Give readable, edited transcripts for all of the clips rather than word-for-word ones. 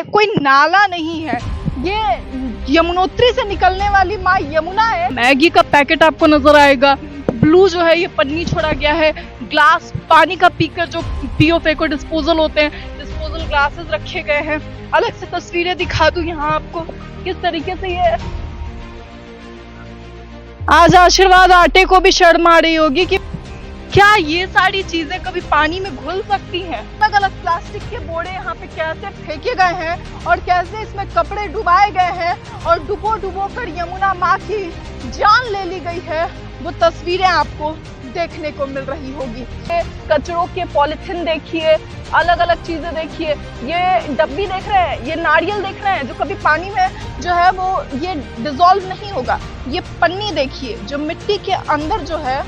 कोई नाला नहीं है, ये यमुनोत्री से निकलने वाली माँ यमुना है। मैगी का पैकेट आपको नजर आएगा, ब्लू जो है ये पन्नी छोड़ा गया है, ग्लास पानी का पीकर जो पियो फेंको डिस्पोजल होते हैं, डिस्पोजल ग्लासेस रखे गए हैं। अलग से तस्वीरें दिखा दूं यहाँ आपको किस तरीके से ये आज आशीर्वाद आटे को भी शर्म आ रही होगी कि क्या ये सारी चीजें कभी पानी में घुल सकती हैं। अलग अलग प्लास्टिक के बोरे यहाँ पे कैसे फेंके गए हैं और कैसे इसमें कपड़े डुबाए गए हैं और डुबो डुबो कर यमुना माँ की जान ले ली गई है, वो तस्वीरें आपको देखने को मिल रही होगी। कचरों के पॉलिथीन देखिए, अलग अलग चीजें देखिए, ये डब्बी देख रहे हैं, ये नारियल देख रहे हैं जो कभी पानी में जो है वो ये डिसॉल्व नहीं होगा। ये पन्नी देखिए जो मिट्टी के अंदर जो है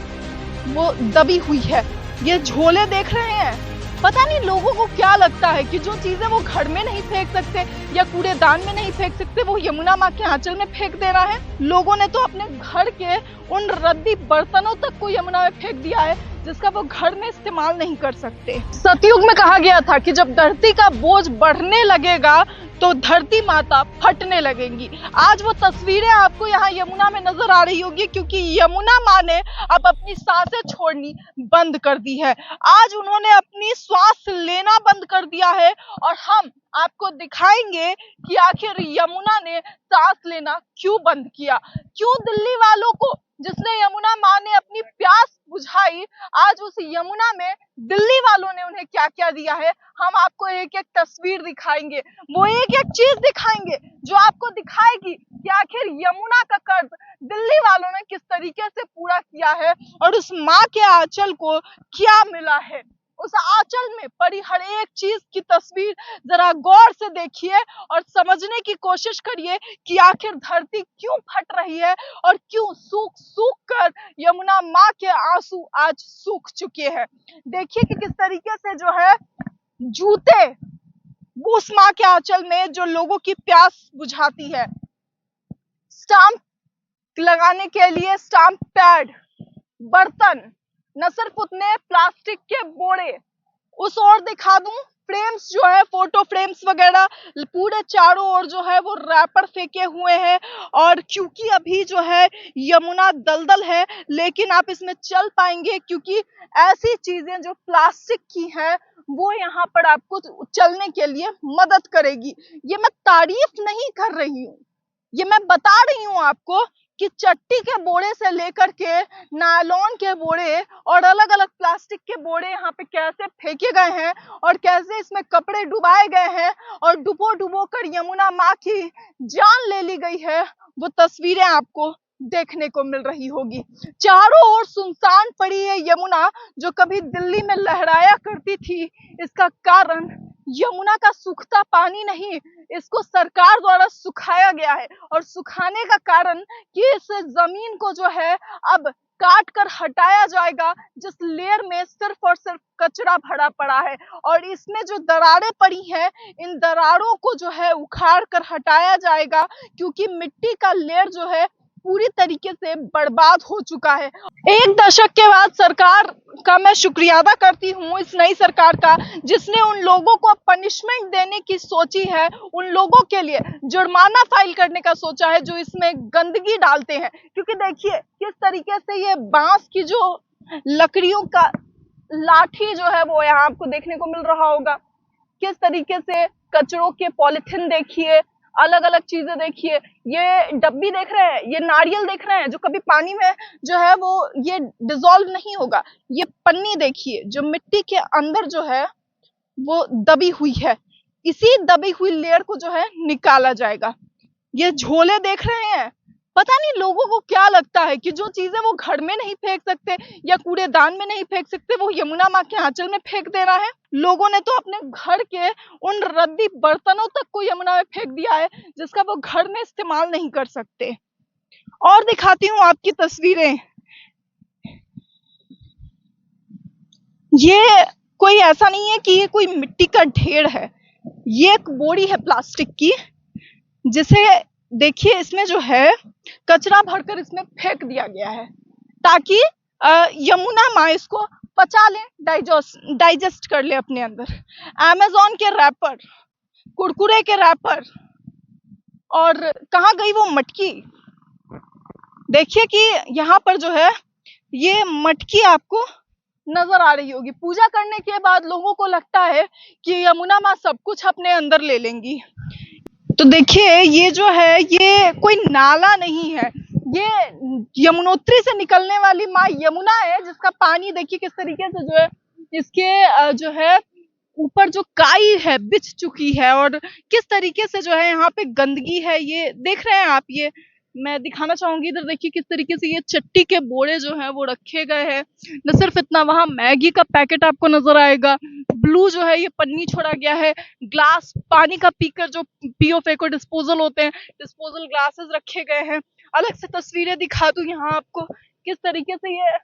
वो दबी हुई है। ये झोले देख रहे हैं, पता नहीं लोगों को क्या लगता है कि जो चीजें वो घर में नहीं फेंक सकते या कूड़ेदान में नहीं फेंक सकते वो यमुना माँ के आंचल में फेंक दे रहा है। लोगों ने तो अपने घर के उन रद्दी बर्तनों तक को यमुना में फेंक दिया है जिसका वो घर में इस्तेमाल नहीं कर सकते। सतयुग में कहा गया था कि जब धरती का बोझ बढ़ने लगेगा तो धरती माता फटने लगेंगी। आज वो तस्वीरें आपको यहाँ यमुना में नजर आ रही होगी क्योंकि यमुना माँ ने अब अपनी सांसें छोड़नी बंद कर दी है। आज उन्होंने अपनी श्वास लेना बंद कर दिया है और हम आपको दिखाएंगे कि आखिर यमुना ने सांस लेना क्यों बंद किया। क्यों दिल्ली वालों को, जिसने यमुना माँ ने अपनी प्यास बुझाई, आज उस यमुना में दिल्ली वालों ने उन्हें क्या क्या दिया है, हम आपको एक एक तस्वीर दिखाएंगे, वो एक एक चीज दिखाएंगे जो आपको दिखाएगी कि आखिर यमुना का कर्ज दिल्ली वालों ने किस तरीके से पूरा किया है और उस माँ के आंचल को क्या मिला है। उस आंचल में पड़ी हर एक चीज की तस्वीर जरा गौर से देखिए और समझने की कोशिश करिए कि आखिर धरती क्यों फट रही है और क्यों सूख सूख कर यमुना माँ के आंसू आज सूख चुके हैं। देखिए कि किस तरीके से जो है जूते उस माँ के आंचल में जो लोगों की प्यास बुझाती है, स्टाम्प लगाने के लिए स्टाम्प पैड, बर्तन, न सिर्फ उतने प्लास्टिक के बोरे, उस ओर दिखा दूं फ्रेम्स जो है, फोटो फ्रेम्स वगैरह पूरे चारों ओर जो है वो रैपर फेंके हुए हैं। और क्योंकि अभी जो है यमुना दलदल है लेकिन आप इसमें चल पाएंगे क्योंकि ऐसी चीजें जो प्लास्टिक की हैं वो यहाँ पर आपको चलने के लिए मदद करेगी। ये मैं तारीफ नहीं कर रही हूँ, ये मैं बता रही हूँ आपको कि चट्टी के बोरे से लेकर के नायलॉन के बोरे और अलग अलग प्लास्टिक के बोरे यहाँ पे कैसे फेंके गए हैं और कैसे इसमें कपड़े डुबाए गए हैं और डुबो डुबो कर यमुना माँ की जान ले ली गई है, वो तस्वीरें आपको देखने को मिल रही होगी। चारों ओर सुनसान पड़ी है यमुना जो कभी दिल्ली में लहराया करती थी। इसका कारण यमुना का सूखता पानी नहीं, इसको सरकार द्वारा सुखाया गया है और सुखाने का कारण कि इस जमीन को जो है अब काट कर हटाया जाएगा जिस लेयर में सिर्फ और सिर्फ कचरा भरा पड़ा है और इसमें जो दरारें पड़ी हैं इन दरारों को जो है उखाड़ कर हटाया जाएगा क्योंकि मिट्टी का लेयर जो है पूरी तरीके से बर्बाद हो चुका है। एक दशक के बाद सरकार का मैं शुक्रिया अदा करती हूँ, इस नई सरकार का, जिसने उन लोगों को पनिशमेंट देने की सोची है, उन लोगों के लिए जुर्माना फाइल करने का सोचा है जो इसमें गंदगी डालते हैं। क्योंकि देखिए किस तरीके से ये बांस की जो लकड़ियों का लाठी जो है वो यहाँ आपको देखने को मिल रहा होगा, किस तरीके से कचरों के पॉलिथीन देखिए, अलग अलग चीजें देखिए, ये डब्बी देख रहे हैं, ये नारियल देख रहे हैं जो कभी पानी में जो है वो ये डिसॉल्व नहीं होगा। ये पन्नी देखिए जो मिट्टी के अंदर जो है वो दबी हुई है, इसी दबी हुई लेयर को जो है निकाला जाएगा। ये झोले देख रहे हैं, पता नहीं लोगों को क्या लगता है कि जो चीजें वो घर में नहीं फेंक सकते या कूड़ेदान में नहीं फेंक सकते वो यमुना माँ के आंचल में फेंक दे रहा है। लोगों ने तो अपने घर के उन रद्दी बर्तनों तक को यमुना में फेंक दिया है जिसका वो घर में इस्तेमाल नहीं कर सकते। और दिखाती हूँ आपकी तस्वीरें, ये कोई ऐसा नहीं है कि ये कोई मिट्टी का ढेर है, ये एक बोरी है प्लास्टिक की जिसे देखिए इसमें जो है कचरा भरकर इसमें फेंक दिया गया है ताकि यमुना माँ इसको पचा ले, डाइजेस्ट कर ले अपने अंदर। अमेज़न के रैपर कुरकुरे के रैपर, और कहाँ गई वो मटकी। देखिए कि यहाँ पर जो है ये मटकी आपको नजर आ रही होगी। पूजा करने के बाद लोगों को लगता है कि यमुना माँ सब कुछ अपने अंदर ले लेंगी। तो देखिए ये जो है ये कोई नाला नहीं है, ये यमुनोत्री से निकलने वाली माँ यमुना है, जिसका पानी देखिए किस तरीके से जो है इसके जो है ऊपर जो काई है बिछ चुकी है, और किस तरीके से जो है यहाँ पे गंदगी है ये देख रहे हैं आप। ये मैं दिखाना चाहूंगी, इधर देखिए किस तरीके से ये चट्टी के बोरे जो हैं वो रखे गए हैं। न सिर्फ इतना, वहां मैगी का पैकेट आपको नजर आएगा, ब्लू जो है ये पन्नी छोड़ा गया है, ग्लास पानी का पीकर जो पियो फेंको डिस्पोजल होते हैं, डिस्पोजल ग्लासेस रखे गए हैं। अलग से तस्वीरें दिखा दूं यहाँ आपको किस तरीके से ये,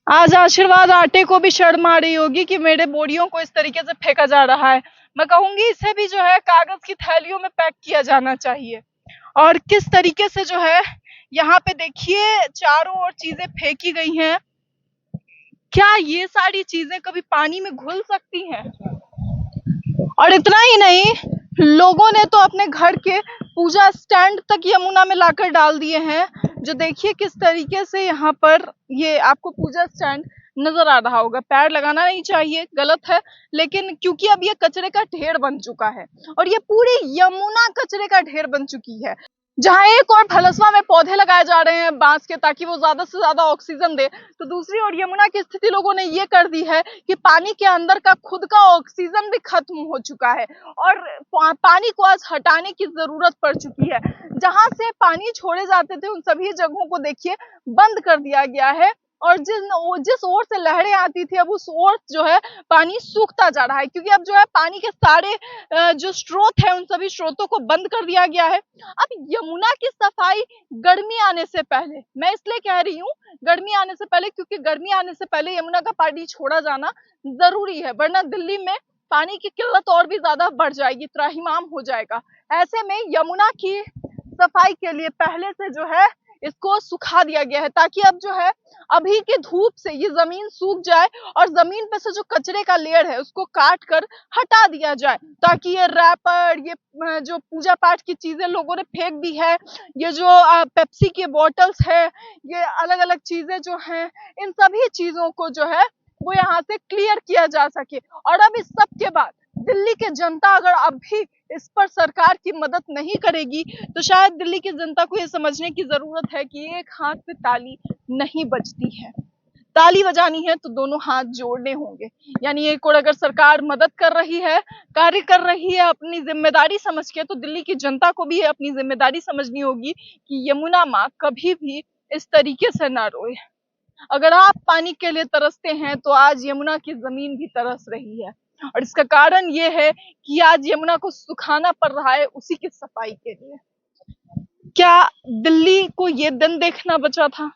आज आशीर्वाद आटे को भी शर्म आ रही होगी कि मेरे बोरियों को इस तरीके से फेंका जा रहा है। मैं कहूंगी इसे भी जो है कागज की थैलियों में पैक किया जाना चाहिए। और किस तरीके से जो है यहाँ पे देखिए चारों ओर चीजें फेंकी गई हैं। क्या ये सारी चीजें कभी पानी में घुल सकती हैं? और इतना ही नहीं, लोगों ने तो अपने घर के पूजा स्टैंड तक यमुना में लाकर डाल दिए हैं। जो देखिए किस तरीके से यहाँ पर ये आपको पूजा स्टैंड नजर आ रहा होगा। पैर लगाना नहीं चाहिए, गलत है, लेकिन क्योंकि अब ये कचरे का ढेर बन चुका है और ये पूरी यमुना कचरे का ढेर बन चुकी है। जहाँ एक और फलसवा में पौधे लगाए जा रहे हैं बांस के, ताकि वो ज्यादा से ज्यादा ऑक्सीजन दे, तो दूसरी ओर यमुना की स्थिति लोगों ने ये कर दी है कि पानी के अंदर का खुद का ऑक्सीजन भी खत्म हो चुका है और पानी को आज हटाने की जरूरत पड़ चुकी है। जहां से पानी छोड़े जाते थे उन सभी जगहों को देखिए बंद कर दिया गया है, और जिस ओर से लहरें आती थी अब उस ओर जो है पानी सूखता जा रहा है, क्योंकि अब जो है पानी के सारे जो स्रोत है उन सभी स्रोतों को बंद कर दिया गया है। अब यमुना की सफाई गर्मी आने से पहले, मैं इसलिए कह रही हूँ गर्मी आने से पहले, क्योंकि गर्मी आने से पहले यमुना का पानी छोड़ा जाना जरूरी है, वरना दिल्ली में पानी की किल्लत और भी ज्यादा बढ़ जाएगी, त्राहिमाम हो जाएगा। ऐसे में यमुना की सफाई के लिए पहले से जो है इसको सुखा दिया गया है, ताकि अब जो है अभी की धूप से ये जमीन सूख जाए और जमीन पे से जो कचरे का लेयर है उसको काट कर हटा दिया जाए, ताकि ये रैपर, ये जो पूजा पाठ की चीजें लोगों ने फेंक दी है, ये जो पेप्सी के बॉटल्स है, ये अलग अलग चीजें जो हैं, इन सभी चीजों को जो है वो यहाँ से क्लियर किया जा सके। और अब इस सब के बाद दिल्ली की जनता अगर अब भी इस पर सरकार की मदद नहीं करेगी, तो शायद दिल्ली की जनता को ये समझने की जरूरत है कि एक हाथ से ताली नहीं बजती है, ताली बजानी है तो दोनों हाथ जोड़ने होंगे। यानी एक और अगर सरकार मदद कर रही है, कार्य कर रही है अपनी जिम्मेदारी समझ के, तो दिल्ली की जनता को भी अपनी जिम्मेदारी समझनी होगी कि यमुना माँ कभी भी इस तरीके से ना रोए। अगर आप पानी के लिए तरसते हैं तो आज यमुना की जमीन भी तरस रही है, और इसका कारण ये है कि आज यमुना को सुखाना पड़ रहा है उसी की सफाई के लिए। क्या दिल्ली को ये दिन देखना बचा था?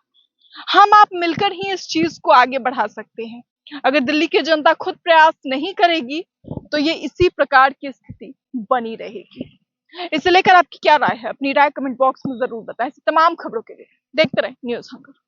हम आप मिलकर ही इस चीज को आगे बढ़ा सकते हैं। अगर दिल्ली की जनता खुद प्रयास नहीं करेगी तो ये इसी प्रकार की स्थिति बनी रहेगी। इसे लेकर आपकी क्या राय है? अपनी राय कमेंट बॉक्स में जरूर बताएं। तमाम खबरों के लिए देखते रहें न्यूज़ हंगर।